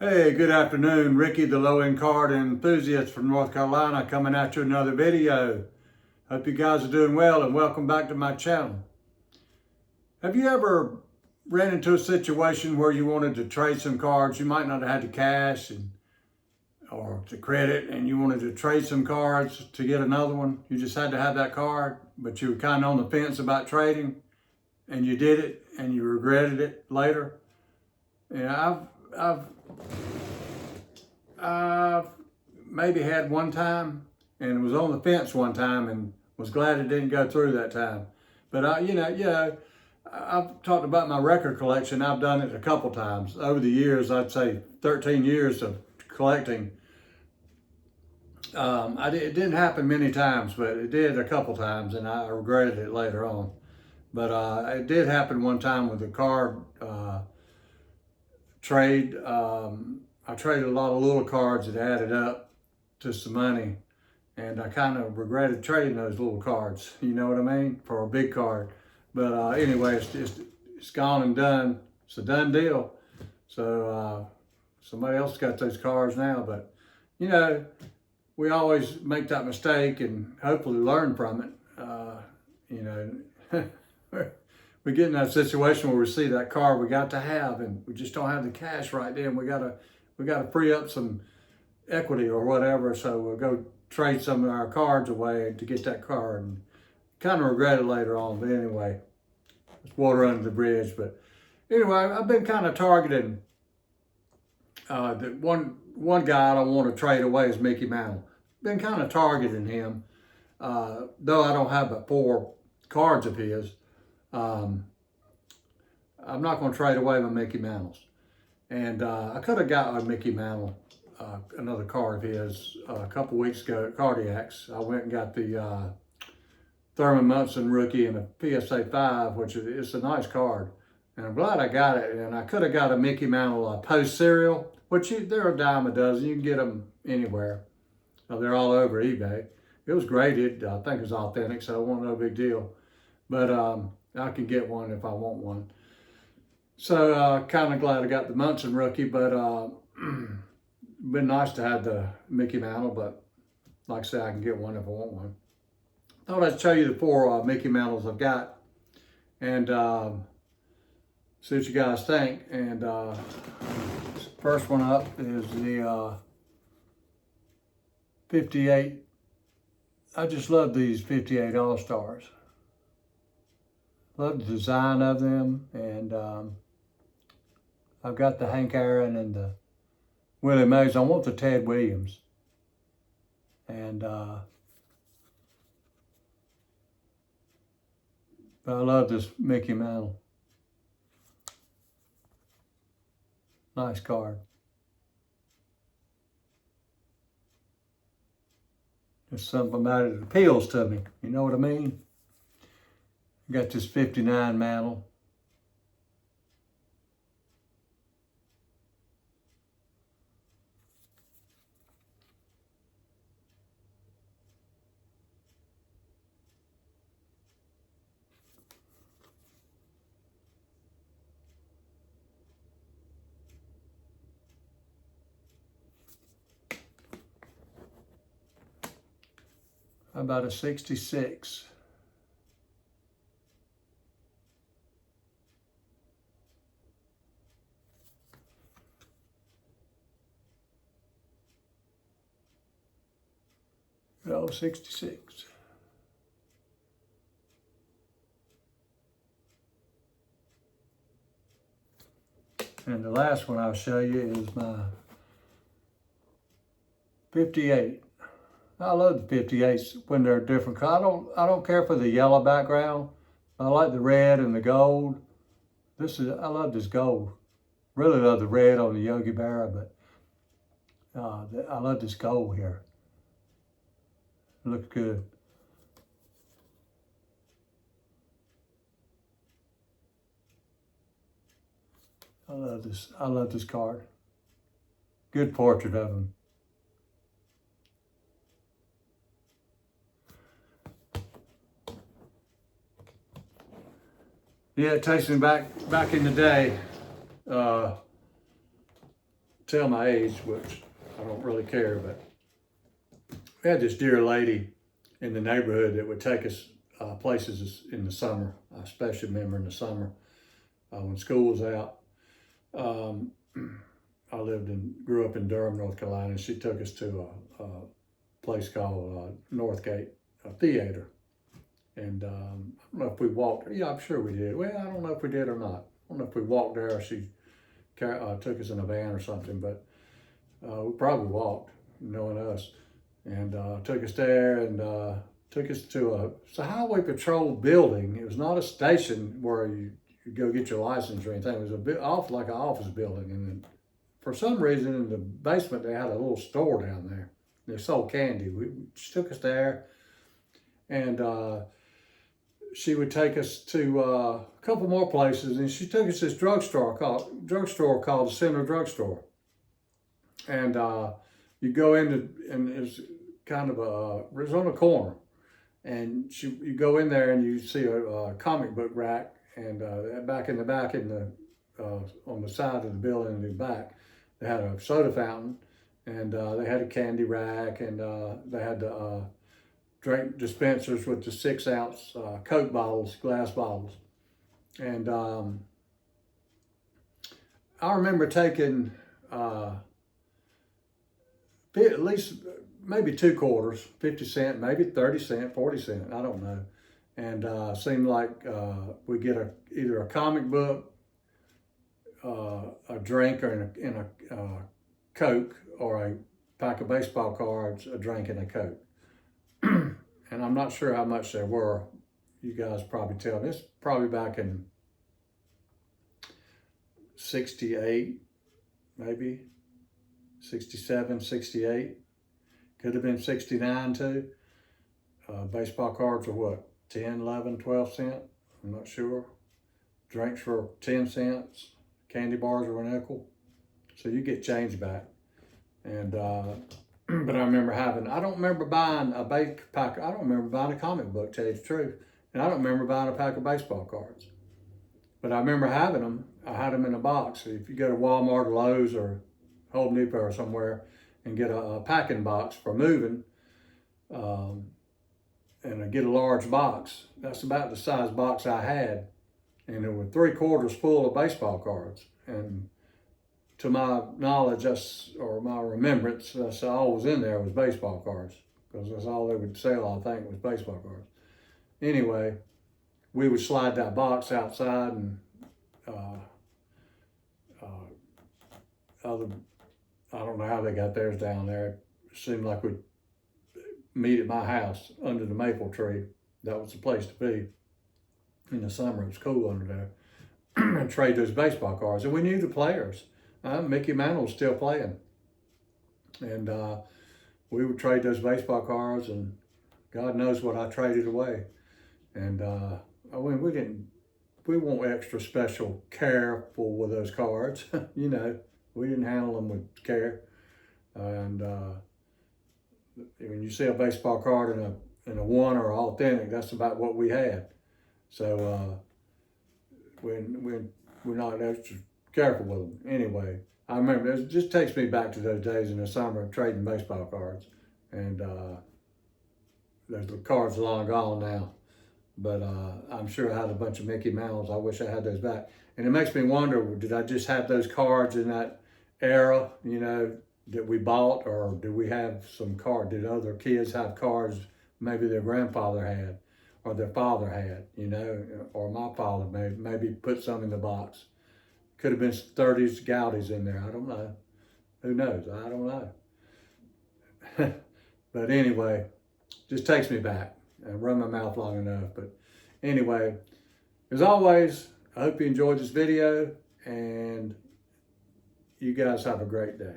Hey, good afternoon. Ricky, the low-end card enthusiast from North Carolina, coming at you another video. Hope you guys are doing well and welcome back to my channel. Have you ever ran into a situation where you wanted to trade some cards? You might not have had the cash or the credit and you wanted to trade some cards to get another one. You just had to have that card, but you were kind of on the fence about trading and you did it and you regretted it later. Yeah, I've maybe had one time and was on the fence one time and was glad it didn't go through that time. But I've talked about my record collection. I've done it a couple times over the years. I'd say 13 years of collecting. It didn't happen many times, but it did a couple times, and I regretted it later on. But it did happen one time with a card trade. I traded a lot of little cards that added up to some money, and I kind of regretted trading those little cards. You know what I mean? For a big card. But anyway, it's gone and done. It's a done deal. So somebody else got those cards now. But you know, we always make that mistake and hopefully learn from it. You know. We get in that situation where we see that card we got to have and we just don't have the cash right then. We gotta free up some equity or whatever, so we'll go trade some of our cards away to get that card, and kind of regret it later on. But anyway, it's water under the bridge. But anyway, I've been kind of targeting the one guy I don't want to trade away is Mickey Mantle. Been kind of targeting him, though I don't have but 4 cards of his. I'm not going to trade away my Mickey Mantles. And I could have got a Mickey Mantle, another card of his, a couple weeks ago at Cardiacs. I went and got the Thurman Munson rookie and a PSA 5, which is a nice card. And I'm glad I got it. And I could have got a Mickey Mantle post serial, which they're a dime a dozen. You can get them anywhere. They're all over eBay. It was graded. I think it was authentic, so it wasn't no big deal. But I can get one if I want one. So kind of glad I got the Munson rookie, but been nice to have the Mickey Mantle, but like I said, I can get one if I want one. Thought I'd show you the 4 Mickey Mantles I've got and see what you guys think. And first one up is the 58. I just love these 58 All-Stars. Love the design of them, and I've got the Hank Aaron and the Willie Mays. I want the Ted Williams. And but I love this Mickey Mantle. Nice card. There's something about it that appeals to me. You know what I mean? Got this 59 Mantle. How about a 66? Oh, 66. And the last one I'll show you is my 58. I love the 58s when they're different. I don't care for the yellow background. I like the red and the gold. I love this gold. Really love the red on the Yogi Berra, but I love this gold here. It looks good. I love this card. Good portrait of him. Yeah, it takes me back in the day. tell my age, which I don't really care, but we had this dear lady in the neighborhood that would take us places in the summer. I especially remember in the summer when school was out. I grew up in Durham, North Carolina, and she took us to a place called Northgate Theater. And I don't know if we walked. Yeah, I'm sure we did. Well, I don't know if we did or not. I don't know if we walked there or she took us in a van or something, but we probably walked, knowing us. And took us there and took us to a highway patrol building. It was not a station where you go get your license or anything. It was a bit off like an office building. And then for some reason in the basement, they had a little store down there. They sold candy. She took us there, and she would take us to a couple more places, and she took us to this drugstore called the Center Drugstore. And you go into, and it was kind of it was on a corner, and you go in there and you see a comic book rack, and back in the back on the side of the building in the back, they had a soda fountain, and they had a candy rack, and they had the drink dispensers with the 6-ounce Coke bottles, glass bottles. And I remember taking at least maybe 2 quarters, 50 cent, maybe 30 cent, 40 cent, I don't know. And seemed like we get either a comic book, a drink, or a Coke, or a pack of baseball cards, a drink, and a Coke. And I'm not sure how much there were. You guys probably tell me. It's probably back in 68, maybe 67, 68. Could have been 69 too. Baseball cards were what, 10, 11, 12 cents? I'm not sure. Drinks were 10 cents. Candy bars were a nickel. So you get change back. And but I remember I don't remember buying a pack. I don't remember buying a comic book, to tell you the truth. And I don't remember buying a pack of baseball cards. But I remember having them. I had them in a box. If you go to Walmart or Lowe's or Home Depot or somewhere and get a packing box for moving, and get a large box, that's about the size box I had. And there were 3/4 full of baseball cards. And to my knowledge, or my remembrance, that's all was in there was baseball cards, because that's all they would sell, I think, was baseball cards. Anyway, we would slide that box outside, and I don't know how they got theirs down there. It seemed like we'd meet at my house under the maple tree. That was the place to be. In the summer, it was cool under there. And trade those baseball cards. And we knew the players. Mickey Mantle was still playing. And we would trade those baseball cards, and God knows what I traded away. And we weren't extra special careful with those cards. You know, we didn't handle them with care. And when you see a baseball card in a one or authentic, that's about what we had. So we're not extra careful with them. Anyway, I remember, it just takes me back to those days in the summer trading baseball cards. And the cards are long gone now. But I'm sure I had a bunch of Mickey Mantles. I wish I had those back. And it makes me wonder, did I just have those cards in that era, you know, that we bought? Or did we have some cards? Did other kids have cards maybe their grandfather had, or their father had, you know, or my father maybe put some in the box? Could have been 30s Goudeys in there. I don't know. Who knows? I don't know. But anyway, just takes me back. I run my mouth long enough. But anyway, as always, I hope you enjoyed this video, and you guys have a great day.